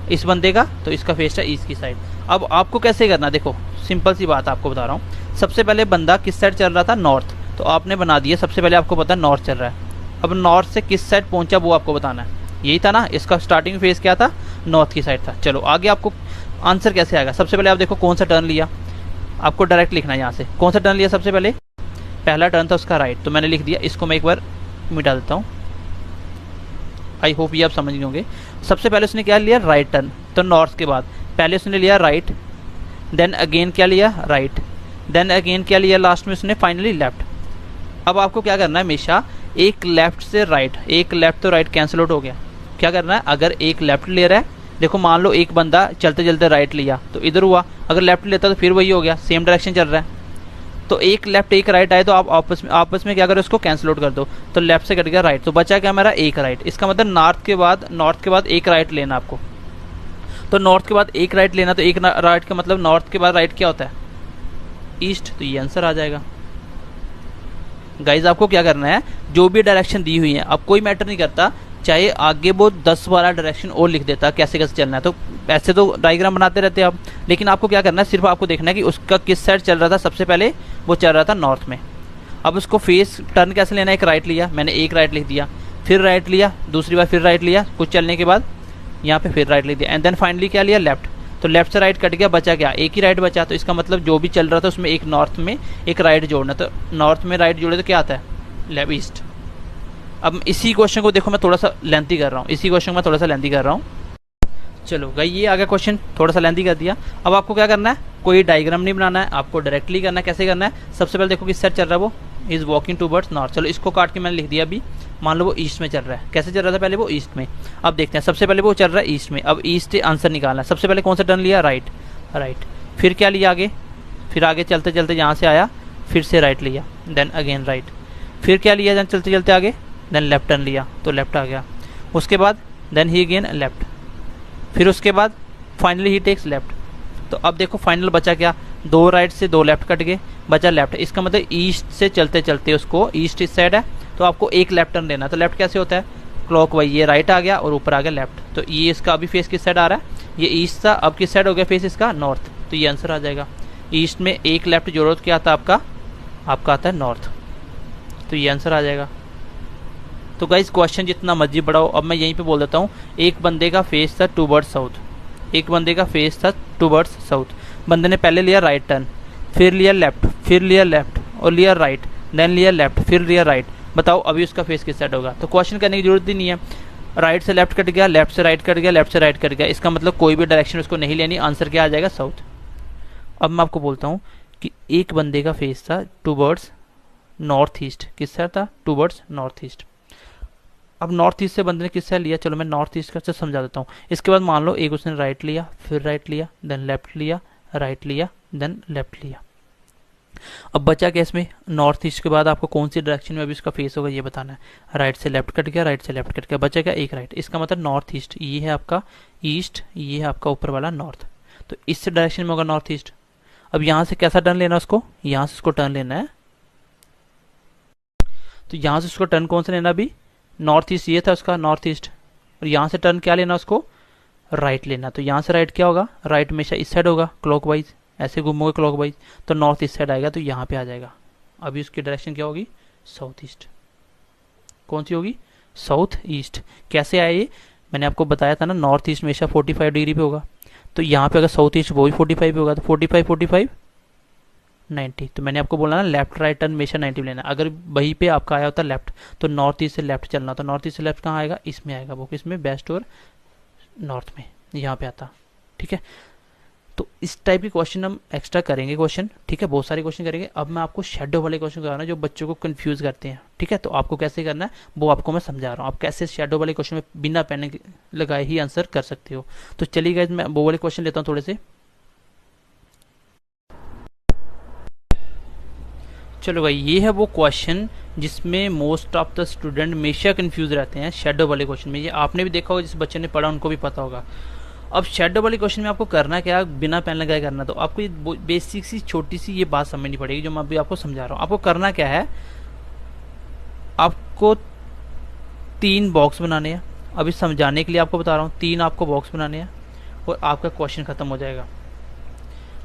इस बंदे का, तो इसका फेस है ईस्ट की साइड। अब आपको कैसे करना, देखो सिंपल सी बात आपको बता रहा हूँ। सबसे पहले बंदा किस साइड चल रहा था, नॉर्थ, तो आपने बना दिया, सबसे पहले आपको पता है नॉर्थ चल रहा है। अब नॉर्थ से किस साइड पहुंचा वो आपको बताना है, यही था ना, इसका स्टार्टिंग फेस क्या था, नॉर्थ की साइड था। चलो आगे आपको आंसर कैसे आएगा, सबसे पहले आप देखो कौन सा टर्न लिया, आपको डायरेक्ट लिखना है यहाँ से, कौन सा टर्न लिया सबसे पहले, पहला टर्न था उसका राइट, तो मैंने लिख दिया, इसको मैं एक बार मिटा देता हूँ, आई होप ये आप समझ गए होंगे। सबसे पहले उसने क्या लिया, राइट टर्न, तो नॉर्थ के बाद पहले उसने लिया राइट, देन अगेन क्या लिया, राइट, देन अगेन क्या लिया, लास्ट में उसने फाइनली लेफ्ट। अब आपको क्या करना है, हमेशा एक लेफ्ट से राइट, एक लेफ्ट तो राइट कैंसिल आउट हो गया। क्या करना है, अगर एक लेफ्ट ले रहा है, देखो मान लो एक बंदा चलते चलते राइट लिया तो इधर हुआ, अगर लेफ्ट लेता तो फिर वही हो गया, सेम डायरेक्शन चल रहा है। तो एक लेफ्ट एक राइट आए तो आप आपस में क्या करो, उसको कैंसिल आउट कर दो, तो लेफ्ट से कट गया राइट, तो बचा क्या मेरा, एक राइट। इसका मतलब नॉर्थ के बाद एक राइट लेना आपको, तो नॉर्थ के बाद एक राइट लेना, तो एक राइट का मतलब नॉर्थ के बाद राइट क्या होता है, ईस्ट, तो ये आंसर आ जाएगा। गाइज आपको क्या करना है, जो भी डायरेक्शन दी हुई है, अब कोई मैटर नहीं करता, चाहे आगे वो 10-12 डायरेक्शन और लिख देता कैसे कैसे चलना है, तो ऐसे तो डायग्राम बनाते रहते हैं आप, लेकिन आपको क्या करना है, सिर्फ आपको देखना है कि उसका किस साइड चल रहा था। सबसे पहले वो चल रहा था नॉर्थ में, अब उसको फेस टर्न कैसे लेना है, एक राइट लिया, मैंने एक राइट लिख दिया, फिर राइट लिया, दूसरी बार फिर राइट लिया, कुछ चलने के बाद यहाँ पे फिर राइट लिख दिया, एंड देन फाइनली क्या लिया, लेफ्ट। तो लेफ्ट से राइट कट गया, बचा क्या, एक ही राइट बचा, तो इसका मतलब जो भी चल रहा था उसमें एक नॉर्थ में एक राइट जोड़ना, तो नॉर्थ में राइट जोड़े तो क्या आता है, लेफ्ट ईस्ट। अब इसी क्वेश्चन को देखो मैं थोड़ा सा लेंथी कर रहा हूँ, चलो गाइस ये आ गया क्वेश्चन, थोड़ा सा लेंथी कर दिया। अब आपको क्या करना है, कोई डायग्राम नहीं बनाना है, आपको डायरेक्टली करना है। कैसे करना है, सबसे पहले देखो किस साइड चल रहा है, वो इज वॉकिंग टूवर्ड्स नॉर्थ। चलो इसको काट के मैंने लिख दिया, अभी मान लो वो ईस्ट में चल रहा है। कैसे चल रहा था पहले, वो ईस्ट में। अब देखते हैं, सबसे पहले वो चल रहा है ईस्ट में, अब ईस्ट आंसर निकालना है। सबसे पहले कौन सा टर्न लिया, राइट, फिर क्या लिया आगे, फिर आगे चलते चलते यहाँ से आया, फिर से राइट लिया, देन अगेन राइट, फिर क्या लिया, देन चलते चलते आगे, देन लेफ्ट टर्न लिया, तो लेफ्ट आ गया, उसके बाद देन ही अगेन लेफ्ट, फिर उसके बाद फाइनली ही टेक्स लेफ्ट। तो अब देखो फाइनल बचा क्या, दो राइट से दो लेफ्ट कट गए, बचा लेफ्ट। इसका मतलब ईस्ट से चलते चलते उसको, ईस्ट इस साइड है तो आपको एक लेफ्ट टर्न लेना। तो लेफ्ट कैसे होता है, क्लॉक वाइज, ये राइट आ गया और ऊपर आ गया लेफ्ट। तो ये इसका अभी फेस किस साइड आ रहा है, ये ईस्ट था, अब किस साइड हो गया फेस इसका, नॉर्थ। तो ये आंसर आ जाएगा, ईस्ट में एक लेफ्ट जोड़ो तो क्या आता है आपका आता है नॉर्थ। तो ये आंसर आ जाएगा। तो गाइस क्वेश्चन जितना मर्जी बढ़ाओ, अब मैं यहीं पे बोल देता हूँ, एक बंदे का फेस था टूवर्ड्स साउथ, एक बंदे का फेस था टूवर्ड्स साउथ। बंदे ने पहले लिया राइट टर्न, फिर लिया लेफ्ट, फिर लिया लेफ्ट और लिया राइट, देन लिया लेफ्ट, फिर लिया राइट। बताओ अभी उसका फेस किस साइड होगा। तो क्वेश्चन करने की जरूरत ही नहीं है, राइट से लेफ्ट कट गया, लेफ्ट से राइट कट गया, लेफ्ट से राइट कट गया, इसका मतलब कोई भी डायरेक्शन उसको नहीं लेनी, आंसर क्या आ जाएगा, साउथ। अब मैं आपको बोलता हूँ कि एक बंदे का फेस था टूवर्ड्स नॉर्थ ईस्ट, किस साइड था, टूवर्ड्स नॉर्थ ईस्ट। अब नॉर्थ ईस्ट से बंदे ने किस साइड लिया, चलो मैं नॉर्थ ईस्ट का समझा देता हूँ। इसके बाद मान लो एक उसने राइट लिया, फिर राइट लिया, देन लेफ्ट लिया, राइट लिया, देन लेफ्ट लिया। अब बचा क्या इसमें, नॉर्थ ईस्ट के बाद आपको कौन सी डायरेक्शन में अभी उसका फेस होगा ये बताना है। राइट से लेफ्ट कट गया, राइट से लेफ्ट कट गया, बचा क्या, एक राइट। इसका मतलब नॉर्थ ईस्ट, ये है आपका ईस्ट, ये है आपका ऊपर वाला नॉर्थ। तो इस डायरेक्शन में होगा नॉर्थ ईस्ट। अब यहाँ से कैसा टर्न लेना उसको, यहाँ से उसको टर्न लेना है। तो यहाँ से उसको टर्न कौन सा लेना, अभी नॉर्थ ईस्ट ये था उसका नॉर्थ ईस्ट, और यहाँ से टर्न क्या लेना उसको, राइट लेना। तो यहाँ से राइट क्या होगा, राइट हमेशा इस साइड होगा क्लॉकवाइज, ऐसे घूमोगे क्लॉकवाइज, तो नॉर्थ ईस्ट साइड आएगा, तो यहाँ पे आ जाएगा। अभी उसकी डायरेक्शन क्या होगी, साउथ ईस्ट। कौन सी होगी, साउथ ईस्ट। कैसे आया ये, मैंने आपको बताया था ना, नॉर्थ ईस्ट हमेशा 45 डिग्री पे होगा, तो यहाँ पे अगर साउथ ईस्ट वो भी 45 पे होगा, तो 45 90। तो मैंने आपको बोला ना, लेफ्ट राइट टर्न हमेशा 90 लेना। अगर वहीं पे आपका आया होता लेफ्ट, तो नॉर्थ ईस्ट से लेफ्ट चलना, तो नॉर्थ ईस्ट से लेफ्ट कहाँ आएगा, इसमें आएगा, वो किसमें, बेस्ट और नॉर्थ में, यहाँ पे आता। ठीक है, तो इस टाइप के क्वेश्चन हम एक्स्ट्रा करेंगे क्वेश्चन, ठीक है, बहुत सारे क्वेश्चन करेंगे। अब मैं आपको शेडो वाले क्वेश्चन करा रहा हूँ जो बच्चों को कंफ्यूज करते हैं, ठीक है। तो आपको कैसे करना है वो आपको मैं समझा रहा हूँ, आप कैसे शेडो वाले क्वेश्चन में बिना पेन लगाए ही आंसर कर सकते हो। तो चलिए गाइस मैं वो वाले क्वेश्चन लेता हूँ थोड़े से। चलो भाई, ये है वो क्वेश्चन जिसमें मोस्ट ऑफ द स्टूडेंट हमेशा कंफ्यूज रहते हैं शेडो वाले क्वेश्चन में। ये आपने भी देखा होगा, जिस बच्चे ने पढ़ा उनको भी पता होगा। अब शेडो वाले क्वेश्चन में आपको करना क्या, बिना पेन लगाए करना। तो आपको ये बेसिक सी छोटी सी ये बात समझनी पड़ेगी जो मैं अभी आपको समझा रहा हूँ। आपको करना क्या है, आपको 3 बॉक्स बनाने हैं। अभी समझाने के लिए आपको बता रहा हूँ, 3 आपको बॉक्स बनाने हैं और आपका क्वेश्चन खत्म हो जाएगा,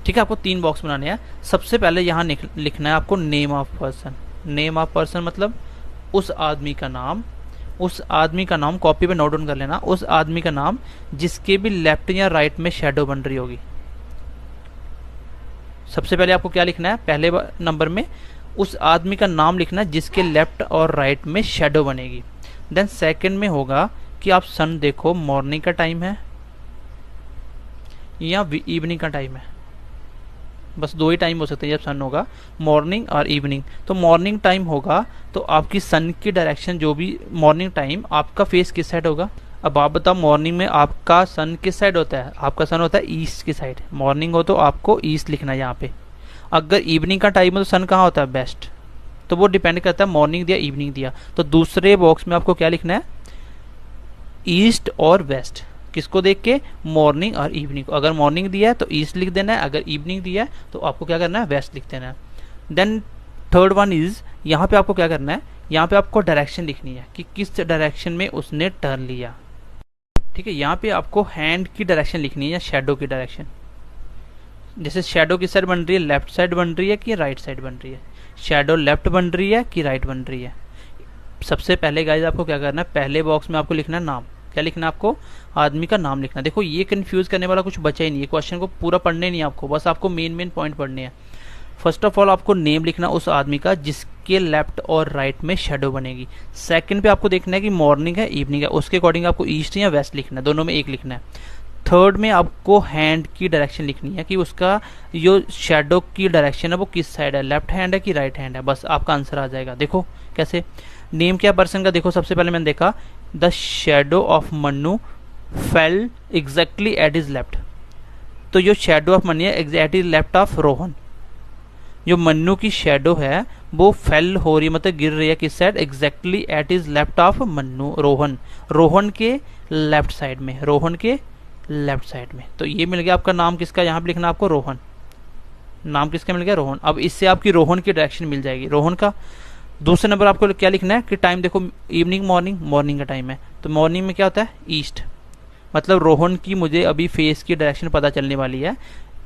ठीक है। आपको 3 बॉक्स बनाने हैं। सबसे पहले यहाँ लिखना है आपको name of person. Name of person मतलब उस आदमी का नाम, उस आदमी का नाम कॉपी पे नोट डाउन कर लेना, उस आदमी का नाम जिसके भी लेफ्ट या राइट में शेडो बन रही होगी। सबसे पहले आपको क्या लिखना है, पहले नंबर में उस आदमी का नाम लिखना है जिसके लेफ्ट और राइट में शेडो बनेगी। देन सेकंड में होगा कि आप सन देखो, मॉर्निंग का टाइम है या इवनिंग का टाइम है। बस 2 ही टाइम हो सकते हैं जब सन होगा, मॉर्निंग और इवनिंग। तो मॉर्निंग टाइम होगा तो आपकी सन की डायरेक्शन, जो भी मॉर्निंग टाइम आपका फेस किस साइड होगा। अब आप बताओ, मॉर्निंग में आपका सन किस साइड होता है, आपका सन होता है ईस्ट की साइड। मॉर्निंग हो तो आपको ईस्ट लिखना है यहाँ पे। अगर इवनिंग का टाइम है तो सन कहाँ होता है, वेस्ट। तो वो डिपेंड करता है मॉर्निंग दिया इवनिंग दिया। तो दूसरे बॉक्स में आपको क्या लिखना है, ईस्ट और वेस्ट। किसको देख के, मॉर्निंग और इवनिंग को। अगर मॉर्निंग दिया है तो ईस्ट लिख देना है, अगर इवनिंग दिया है तो आपको क्या करना है, वेस्ट लिख देना है। देन थर्ड वन इज, यहाँ पे आपको क्या करना है, यहाँ पे आपको डायरेक्शन लिखनी है कि किस डायरेक्शन में उसने टर्न लिया, ठीक है। यहाँ पे आपको हैंड की डायरेक्शन लिखनी है या शेडो की डायरेक्शन। जैसे शेडो किस साइड बन रही है, लेफ्ट साइड बन रही है कि राइट साइड बन रही है, शेडो लेफ्ट बन रही है कि राइट बन रही है। सबसे पहले गाइस आपको क्या करना है, पहले बॉक्स में आपको लिखना है नाम। क्या लिखना है आपको, आदमी का नाम लिखना। देखो ये कंफ्यूज करने वाला कुछ बचा ही नहीं है, क्वेश्चन को पूरा पढ़ने नहीं है आपको, बस आपको मेन पॉइंट पढ़ने हैं। फर्स्ट ऑफ ऑल आपको नेम लिखना उस आदमी का जिसके लेफ्ट और राइट में शेडो बनेगी। सेकंड पे आपको देखना है कि मॉर्निंग है इवनिंग है, उसके अकॉर्डिंग आपको ईस्ट या वेस्ट लिखना है, दोनों में एक लिखना है। थर्ड में आपको हैंड की डायरेक्शन लिखनी है कि उसका जो शेडो की डायरेक्शन है वो किस साइड है, लेफ्ट हैंड है कि राइट हैंड है। बस आपका आंसर आ जाएगा। देखो कैसे, नेम क्या पर्सन का, देखो सबसे पहले मैंने देखा the shadow of Mannu fail exactly at is left. तो जो शेडो ऑफ मन्नू है एग्जैक्टली लेफ्ट ऑफ रोहन। जो मन्नू की शेडो है वो फेल हो रही है, मतलब गिर रही है किस side, exactly at is left of Mannu, Rohan. Rohan के लेफ्ट साइड में, रोहन के लेफ्ट साइड में। तो ये मिल गया आपका नाम किसका, यहाँ पे लिखना आपको रोहन। नाम किसका मिल गया, रोहन। अब इससे आपकी रोहन की डायरेक्शन मिल जाएगी, रोहन का। दूसरे नंबर आपको क्या लिखना है कि टाइम देखो, इवनिंग मॉर्निंग, मॉर्निंग का टाइम है तो मॉर्निंग में क्या होता है, ईस्ट। मतलब रोहन की मुझे अभी फेस की डायरेक्शन पता चलने वाली है।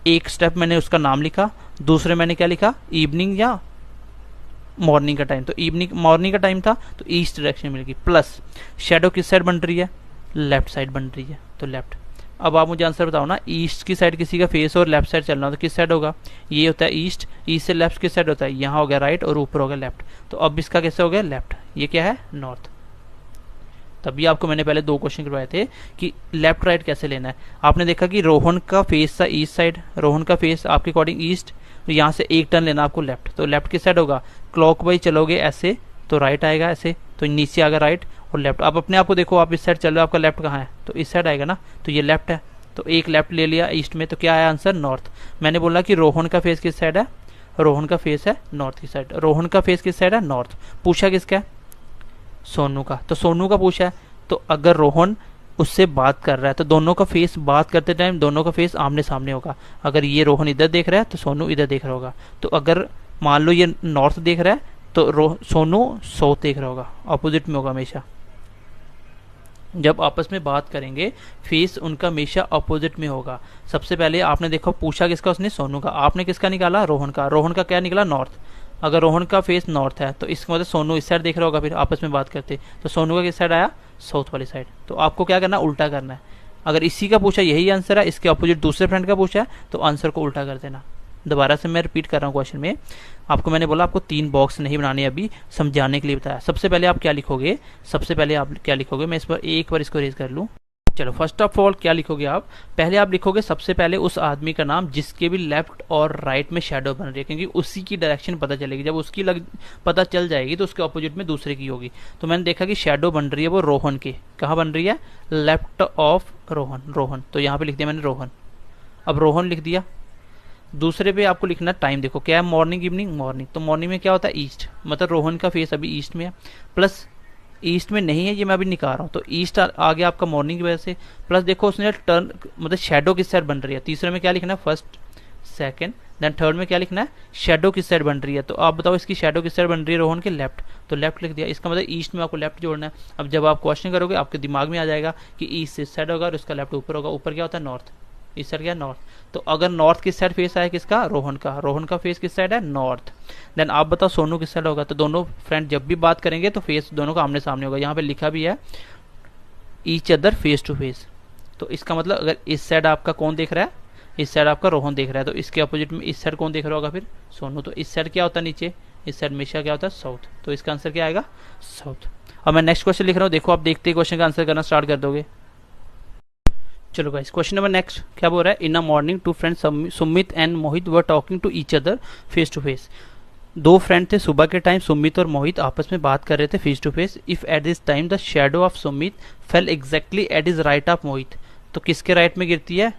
एक स्टेप मैंने उसका नाम लिखा, दूसरे मैंने क्या लिखा, इवनिंग या मॉर्निंग का टाइम। तो इवनिंग मॉर्निंग का टाइम था तो ईस्ट डायरेक्शन मिल गई। प्लस शेडो किस साइड बन रही है, लेफ्ट साइड बन रही है तो लेफ्ट। अब आप मुझे आंसर बताओ ना, ईस्ट की साइड किसी का फेस और लेफ्ट साइड चलना हो तो किस साइड होगा, ये होता है ईस्ट। ईस्ट से लेफ्ट किस साइड होता है, यहाँ हो गया राइट और ऊपर हो गया लेफ्ट। तो अब इसका कैसे हो गया, लेफ्ट। ये क्या है, नॉर्थ। तभी आपको मैंने पहले 2 क्वेश्चन करवाए थे कि लेफ्ट राइट कैसे लेना है। आपने देखा कि रोहन का फेस था ईस्ट साइड, रोहन का फेस आपके अकॉर्डिंग ईस्ट, तो यहाँ से एक टर्न लेना आपको लेफ्ट। तो लेफ्ट किस साइड होगा, क्लॉकवाइज चलोगे ऐसे तो राइट आएगा, ऐसे तो नीचे आएगा राइट और लेफ्ट। आप अपने आप को देखो, आप इस साइड चल रहे हो, आपका लेफ्ट कहाँ है, तो इस साइड आएगा ना, तो ये लेफ्ट है। तो एक लेफ्ट ले लिया ईस्ट में, तो क्या आया आंसर, नॉर्थ। मैंने बोला कि रोहन का फेस किस साइड है, रोहन का फेस है नॉर्थ की साइड। रोहन का फेस किस साइड है, नॉर्थ। पूछा किसका है, सोनू का। तो सोनू का पूछा है, तो अगर रोहन उससे बात कर रहा है तो दोनों का फेस, बात करते टाइम दोनों का फेस आमने सामने होगा। अगर ये रोहन इधर देख रहा है तो सोनू इधर देख रहा होगा। तो अगर मान लो ये नॉर्थ देख रहा है तो सोनू साउथ देख रहा होगा, अपोजिट में होगा हमेशा। जब आपस में बात करेंगे फेस उनका हमेशा अपोजिट में होगा। सबसे पहले आपने देखो पूछा किसका, उसने सोनू का। आपने किसका निकाला, रोहन का। रोहन का क्या निकला, नॉर्थ। अगर रोहन का फेस नॉर्थ है तो इसका मतलब सोनू इस साइड देख रहा होगा, फिर आपस में बात करते तो सोनू का किस साइड आया, साउथ वाली साइड। तो आपको क्या करना है, उल्टा करना है। अगर इसी का पूछा यही आंसर है, इसके अपोजिट दूसरे फ्रेंड का पूछा है तो आंसर को उल्टा कर देना। दोबारा से मैं रिपीट कर रहा हूँ क्वेश्चन में, आपको मैंने बोला आपको 3 बॉक्स नहीं बनाने, अभी समझाने के लिए बताया। सबसे पहले आप क्या लिखोगे, सबसे पहले आप क्या लिखोगे, मैं इस पर एक बार इसको रेज कर लूँ। चलो फर्स्ट ऑफ ऑल क्या लिखोगे आप, पहले आप लिखोगे सबसे पहले उस आदमी का नाम जिसके भी लेफ्ट और राइट में शेडो बन रही है, क्योंकि उसी की डायरेक्शन पता चलेगी। जब उसकी पता चल जाएगी तो उसके ऑपोजिट में दूसरे की होगी। तो मैंने देखा कि शेडो बन रही है वो रोहन की, कहाँ बन रही है, लेफ्ट ऑफ रोहन, रोहन। तो यहाँ पे लिख दिया मैंने रोहन। अब रोहन लिख दिया। दूसरे पे आपको लिखना टाइम, देखो क्या है, मॉर्निंग इवनिंग मॉर्निंग। तो मॉर्निंग में क्या होता है, ईस्ट, मतलब रोहन का फेस अभी ईस्ट में है, प्लस ईस्ट में नहीं है, ये मैं अभी निकाल रहा हूँ, तो ईस्ट आ गया आपका मॉर्निंग की वजह से। प्लस देखो उसने टर्न, मतलब शेडो किस साइड बन रही है। तीसरे में क्या लिखना है, फर्स्ट सेकंड, देन थर्ड में क्या लिखना है, शेडो किस साइड बन रही है। तो आप बताओ इसकी शेडो किस साइड बन रही है, रोहन के लेफ्ट, तो लेफ्ट लिख दिया। इसका मतलब ईस्ट में आपको लेफ्ट जोड़ना है। अब जब आप क्वेश्चन करोगे आपके दिमाग में आ जाएगा कि ईस्ट इस साइड होगा और इसका लेफ्ट ऊपर होगा। ऊपर क्या होता है, नॉर्थ, इस साइड क्या है, नॉर्थ। तो अगर नॉर्थ किस साइड फेस आया, किसका, रोहन का, रोहन का फेस किस साइड है, नॉर्थ। देन आप बताओ सोनू किस साइड होगा। तो दोनों फ्रेंड जब भी बात करेंगे तो फेस दोनों का आमने सामने होगा। यहाँ पे लिखा भी है each other face to face. तो इसका मतलब अगर इस साइड आपका कौन देख रहा है, इस साइड आपका रोहन देख रहा है, तो इसके अपोजिट में इस साइड कौन देख रहा होगा, फिर सोनू। तो इस साइड क्या होता है, नीचे, इस साइड हमेशा क्या होता है, साउथ। तो इसका आंसर क्या आएगा, साउथ। अब मैं नेक्स्ट क्वेश्चन लिख रहा हूँ, देखो आप देखते ही क्वेश्चन का आंसर करना स्टार्ट कर दोगे। चलो गाइस, क्वेश्चन नंबर नेक्स्ट क्या बोल रहा है, in a morning two friends Sumit and Mohit were talking to each other face to face. दो फ्रेंड थे, सुबह के टाइम सुमित और मोहित आपस में बात कर रहे थे face to face. If at this time the shadow of Sumit fell exactly at his right of Mohit. तो किसके राइट में गिरती है,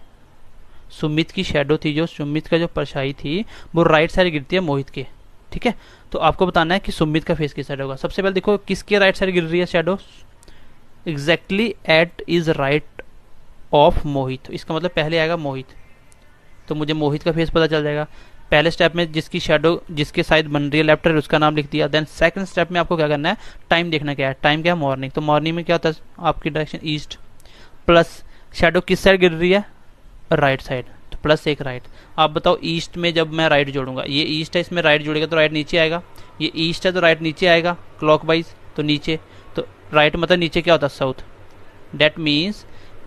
सुमित की शेडो थी, जो सुमित का जो परछाई थी वो राइट साइड गिरती है मोहित के। ठीक है, तो आपको बताना है कि सुमित का फेस किस साइड होगा। सबसे पहले देखो किसके राइट साइड गिर रही है shadow, exactly at his right of Mohit. इसका मतलब पहले आएगा मोहित, तो मुझे मोहित का फेस पता चल जाएगा। पहले स्टेप में जिसकी शेडो जिसके साइड बन रही है लेफ्ट है उसका नाम लिख दिया। देन सेकंड स्टेप में आपको क्या करना है, टाइम देखना क्या है, टाइम क्या है, मॉर्निंग। तो मॉर्निंग में क्या होता है, आपकी डायरेक्शन ईस्ट, प्लस शेडो किस साइड गिर रही है, राइट साइड, तो प्लस एक राइट। आप बताओ ईस्ट में जब मैं राइट जोड़ूंगा, ये ईस्ट है, इसमें राइट जोड़ेगा तो राइट नीचे आएगा, ये ईस्ट है तो राइट नीचे आएगा क्लॉकवाइज, तो नीचे, तो राइट मतलब नीचे क्या होता है, साउथ। डेट मीन्स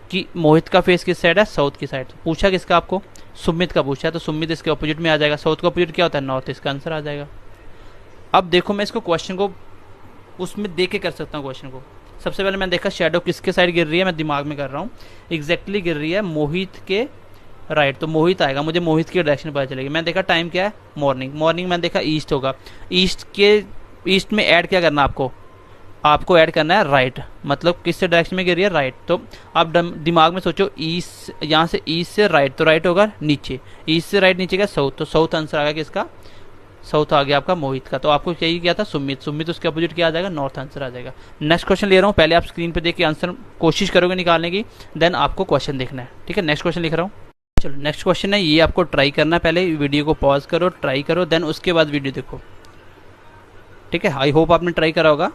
कि मोहित का फेस किस साइड है, साउथ की साइड। पूछा किसका, आपको सुमित का पूछा है, तो सुमित इसके ऑपोजिट में आ जाएगा। साउथ का ऑपोजिट क्या होता है, नॉर्थ, इसका आंसर आ जाएगा। अब देखो मैं इसको क्वेश्चन को उसमें देख के कर सकता हूँ क्वेश्चन को। सबसे पहले मैंने देखा शेडो किसके साइड गिर रही है, मैं दिमाग में कर रहा हूँ, एग्जैक्टली गिर रही है मोहित के राइट, तो मोहित आएगा, मुझे मोहित की डायरेक्शन पता चलेगी। मैंने देखा टाइम क्या है, मॉर्निंग, मॉर्निंग मैंने देखा ईस्ट होगा, ईस्ट में ऐड क्या करना आपको ऐड करना है राइट, मतलब किससे डायरेक्शन में गिर रही है, राइट। तो आप दिमाग में सोचो ईस्ट, यहाँ से ईस्ट से राइट, तो राइट होगा नीचे, ईस्ट से राइट नीचे क्या, साउथ, तो साउथ आंसर आ गया किसका, साउथ आ गया आपका मोहित का। तो आपको यही किया था सुमित, सुमित उसके अपोजिट क्या आ जाएगा, नॉर्थ आंसर आ जाएगा। नेक्स्ट क्वेश्चन ले रहा हूँ, पहले आप स्क्रीन पे देख के आंसर कोशिश करोगे निकालने की, देन आपको क्वेश्चन देखना है। ठीक है, नेक्स्ट क्वेश्चन लिख रहा हूँ। चलो नेक्स्ट क्वेश्चन है, ये आपको ट्राई करना है, पहले वीडियो को पॉज करो, ट्राई करो, देन उसके बाद वीडियो देखो। ठीक है, आई होप आपने ट्राई करा होगा।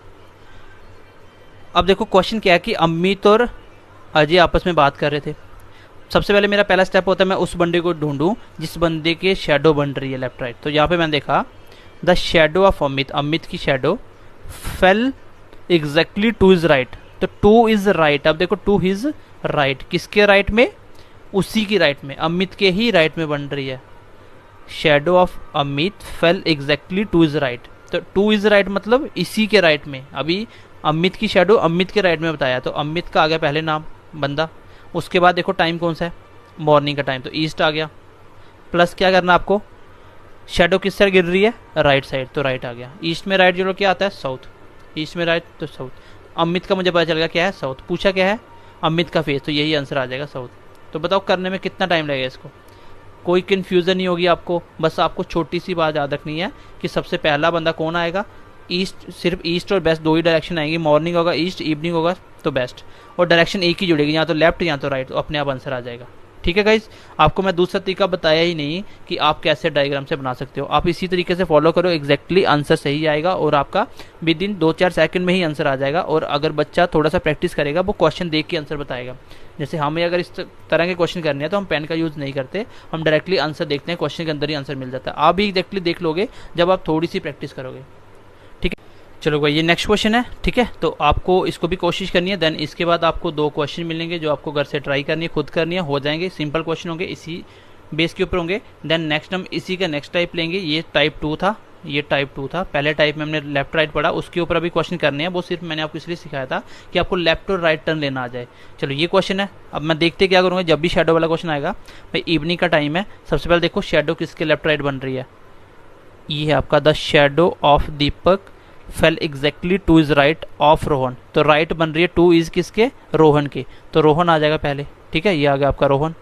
अब देखो क्वेश्चन क्या है कि अमित और अजय आपस में बात कर रहे थे। सबसे पहले मेरा पहला स्टेप होता है मैं उस बंदे को ढूंढूं जिस बंदे के शेडो बन रही है लेफ्ट राइट। तो यहाँ पे मैंने देखा the shadow of Amit, Amit की shadow fell exactly to his right, तो टू इज राइट। अब देखो टू इज राइट, किसके राइट में, उसी की राइट में, अमित के ही राइट में बन रही है। Shadow of Amit fail exactly to his right, तो टू इज राइट मतलब इसी के राइट में। अभी अमित की शेडो अमित के राइट में बताया, तो अमित का आ गया पहले नाम बंदा। उसके बाद देखो टाइम कौन सा है, मॉर्निंग का टाइम, तो ईस्ट आ गया। प्लस क्या करना आपको, शेडो किस साइड गिर रही है, राइट साइड, तो राइट आ गया। ईस्ट में राइट जोड़ो क्या आता है, साउथ, ईस्ट में राइट तो साउथ। अमित का मुझे पता चल गया क्या है, साउथ। पूछा क्या है, अमित का फेस, तो यही आंसर आ जाएगा साउथ। तो बताओ करने में कितना टाइम लगेगा इसको, कोई कन्फ्यूजन नहीं होगी आपको। बस आपको छोटी सी बात याद रखनी है कि सबसे पहला बंदा कौन आएगा, ईस्ट, सिर्फ ईस्ट और वेस्ट दो ही डायरेक्शन आएंगी, मॉर्निंग होगा ईस्ट, इवनिंग होगा तो बेस्ट, और डायरेक्शन एक ही जुड़ेगी, या तो लेफ्ट या तो राइट, तो अपने आप आंसर आ जाएगा। ठीक है गाइज, आपको मैं दूसरा तरीका बताया ही नहीं कि आप कैसे डायग्राम से बना सकते हो, आप इसी तरीके से फॉलो करो, एग्जैक्टली आंसर सही आएगा और आपका विद इन 2-4 सेकंड में ही आंसर आ जाएगा। और अगर बच्चा थोड़ा सा प्रैक्टिस करेगा वो क्वेश्चन देख के आंसर बताएगा। जैसे हमें अगर इस तरह के क्वेश्चन करने हैं तो हम पेन का यूज़ नहीं करते, हम डायरेक्टली आंसर देखते हैं, क्वेश्चन के अंदर ही आंसर मिल जाता है। आप भी एग्जैक्टली देख लोगे जब आप थोड़ी सी प्रैक्टिस करोगे। ठीक है, चलो भाई ये नेक्स्ट क्वेश्चन है। ठीक है, तो आपको इसको भी कोशिश करनी है, देन इसके बाद आपको 2 क्वेश्चन मिलेंगे जो आपको घर से ट्राई करनी है, खुद करनी है, हो जाएंगे, सिंपल क्वेश्चन होंगे, इसी बेस के ऊपर होंगे। देन नेक्स्ट हम इसी का नेक्स्ट टाइप लेंगे, ये टाइप 2 था, ये टाइप 2 था। पहले टाइप में हमने लेफ्ट राइट पढ़ा, उसके ऊपर अभी क्वेश्चन करने हैं, वो सिर्फ मैंने आपको इसलिए सिखाया था कि आपको लेफ्ट और राइट टर्न लेना आ जाए। चलो ये क्वेश्चन है। अब मैं देखते क्या करूँगा, जब भी शेडो वाला क्वेश्चन आएगा, भाई इवनिंग का टाइम है, सबसे पहले देखो शेडो किसके लेफ्ट राइट बन रही है। ये है आपका the shadow of Deepak fail exactly to his right of Rohan. तो राइट बन रही है, टू इज किसके, रोहन के, तो रोहन आ जाएगा पहले। ठीक है, ये आ गया आपका रोहन।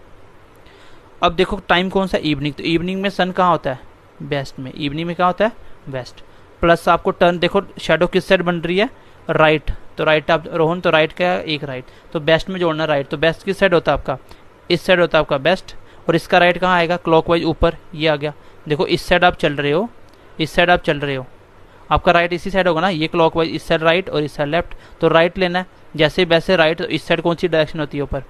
अब देखो टाइम कौन सा, इवनिंग, तो इवनिंग में सन कहाँ होता है, वेस्ट में। इवनिंग में कहाँ होता है, वेस्ट। प्लस आपको टर्न देखो, शेडो किस साइड बन रही है, राइट, तो राइट आप रोहन, तो राइट का एक राइट, तो बेस्ट में जोड़ना राइट, तो बेस्ट किस साइड होता है आपका, इस साइड होता है आपका बेस्ट। और इसका राइट कहाँ आएगा, क्लॉकवाइज ऊपर, ये आ गया। देखो इस साइड आप चल रहे हो, इस साइड आप चल रहे हो, आपका राइट इसी साइड होगा ना, ये क्लॉकवाइज, इस साइड राइट और इस साइड लेफ्ट, तो राइट लेना है। जैसे वैसे राइट, तो इस साइड कौन सी डायरेक्शन होती है ऊपर,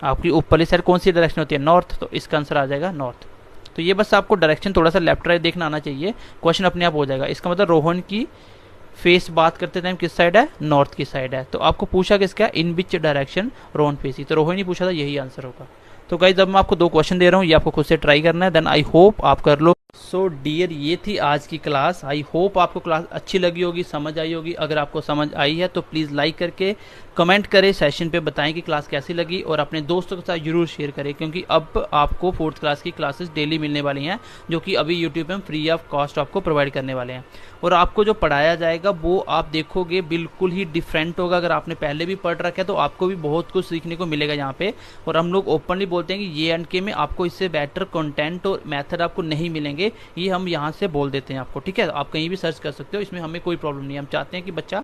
आपकी ऊपरली साइड कौन सी डायरेक्शन होती है, नॉर्थ, तो इसका आंसर आ जाएगा नॉर्थ। तो ये बस आपको डायरेक्शन थोड़ा सा लेफ्ट राइट देखना आना चाहिए, क्वेश्चन अपने आप हो जाएगा। इसका मतलब रोहन की फेस बात करते टाइम किस साइड है, नॉर्थ की साइड है। तो आपको पूछा किसका, इन विच डायरेक्शन रोहन फेसी, तो रोहन ही पूछा था, यही आंसर होगा। तो गाइस अब मैं आपको 2 क्वेश्चन दे रहा हूँ, ये आपको खुद से ट्राई करना है, देन आई होप आप कर लो। सो डियर, ये थी आज की क्लास। आई होप आपको क्लास अच्छी लगी होगी, समझ आई होगी। अगर आपको समझ आई है तो प्लीज़ लाइक करके कमेंट करें, सेशन पे बताएं कि क्लास कैसी लगी, और अपने दोस्तों के साथ जरूर शेयर करें, क्योंकि अब आपको 4th क्लास की क्लासेस डेली मिलने वाली हैं, जो कि अभी यूट्यूब पे हम फ्री ऑफ कॉस्ट आपको प्रोवाइड करने वाले हैं। और आपको जो पढ़ाया जाएगा वो आप देखोगे बिल्कुल ही डिफरेंट होगा। अगर आपने पहले भी पढ़ रखा है तो आपको भी बहुत कुछ सीखने को मिलेगा यहाँ पे। और हम लोग ओपनली बोलते हैं कि JNK में आपको इससे बेटर कंटेंट और मेथड आपको नहीं मिलेंगे, ये हम यहाँ से बोल देते हैं आपको। ठीक है, आप कहीं भी सर्च कर सकते हो, इसमें हमें कोई प्रॉब्लम नहीं है। हम चाहते हैं कि बच्चा